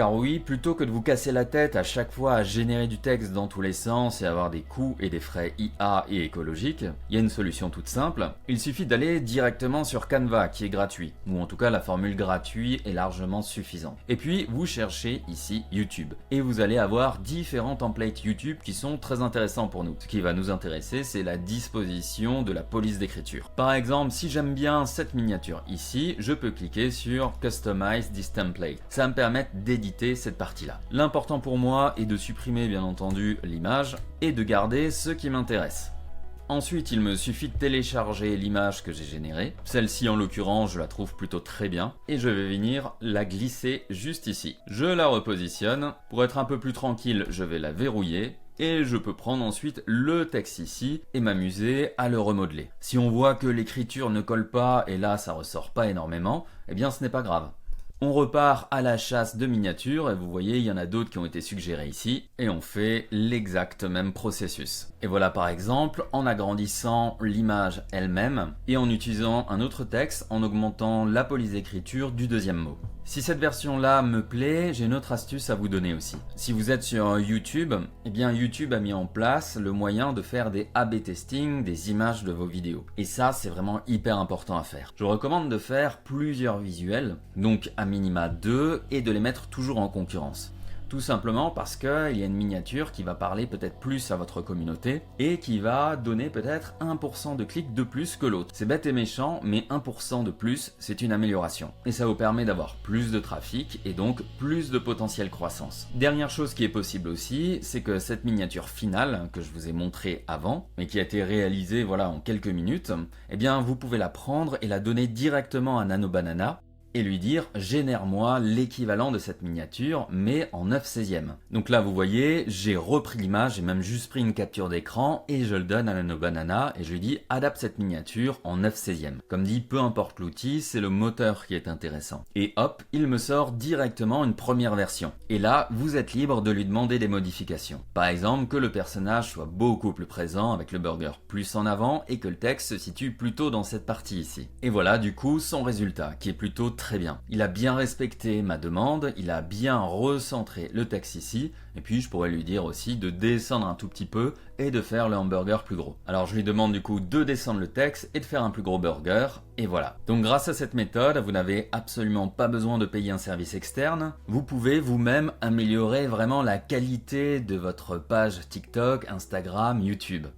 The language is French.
Car oui, plutôt que de vous casser la tête à chaque fois à générer du texte dans tous les sens et avoir des coûts et des frais IA et écologiques, il y a une solution toute simple. Il suffit d'aller directement sur Canva qui est gratuit, ou en tout cas la formule gratuit est largement suffisante. Et puis vous cherchez ici YouTube et vous allez avoir différents templates YouTube qui sont très intéressants pour nous. Ce qui va nous intéresser, c'est la disposition de la police d'écriture. Par exemple, si j'aime bien cette miniature ici, je peux cliquer sur Customize this template. Ça va me permettre d'éditer cette partie-là. L'important pour moi est de supprimer bien entendu l'image et de garder ce qui m'intéresse. Ensuite, il me suffit de télécharger l'image que j'ai générée. Celle-ci, en l'occurrence, je la trouve plutôt très bien. Et je vais venir la glisser juste ici. Je la repositionne. Pour être un peu plus tranquille, je vais la verrouiller. Et je peux prendre ensuite le texte ici et m'amuser à le remodeler. Si on voit que l'écriture ne colle pas et là ça ressort pas énormément, eh bien ce n'est pas grave. On repart à la chasse de miniatures et vous voyez il y en a d'autres qui ont été suggérées ici et on fait l'exact même processus. Et voilà par exemple en agrandissant l'image elle-même et en utilisant un autre texte en augmentant la police d'écriture du deuxième mot. Si cette version-là me plaît, j'ai une autre astuce à vous donner aussi. Si vous êtes sur YouTube, eh bien YouTube a mis en place le moyen de faire des A/B testing des images de vos vidéos. Et ça, c'est vraiment hyper important à faire. Je vous recommande de faire plusieurs visuels, donc à minima 2, et de les mettre toujours en concurrence. Tout simplement parce qu'il y a une miniature qui va parler peut-être plus à votre communauté et qui va donner peut-être 1% de clics de plus que l'autre. C'est bête et méchant, mais 1% de plus, c'est une amélioration. Et ça vous permet d'avoir plus de trafic et donc plus de potentiel croissance. Dernière chose qui est possible aussi, c'est que cette miniature finale que je vous ai montrée avant, mais qui a été réalisée voilà, en quelques minutes, eh bien vous pouvez la prendre et la donner directement à NanoBanana et lui dire génère-moi l'équivalent de cette miniature mais en 9/16. Donc là vous voyez j'ai repris l'image, j'ai même juste pris une capture d'écran et je le donne à NanoBanana et je lui dis adapte cette miniature en 9/16. Comme dit peu importe l'outil, c'est le moteur qui est intéressant. Et hop, il me sort directement une première version. Et là vous êtes libre de lui demander des modifications. Par exemple que le personnage soit beaucoup plus présent avec le burger plus en avant et que le texte se situe plutôt dans cette partie ici. Et voilà du coup son résultat qui est plutôt très bien. Il a bien respecté ma demande, il a bien recentré le texte ici, et puis je pourrais lui dire aussi de descendre un tout petit peu et de faire le hamburger plus gros. Alors je lui demande du coup de descendre le texte et de faire un plus gros burger, et voilà. Donc grâce à cette méthode, vous n'avez absolument pas besoin de payer un service externe, vous pouvez vous-même améliorer vraiment la qualité de votre page TikTok, Instagram, YouTube.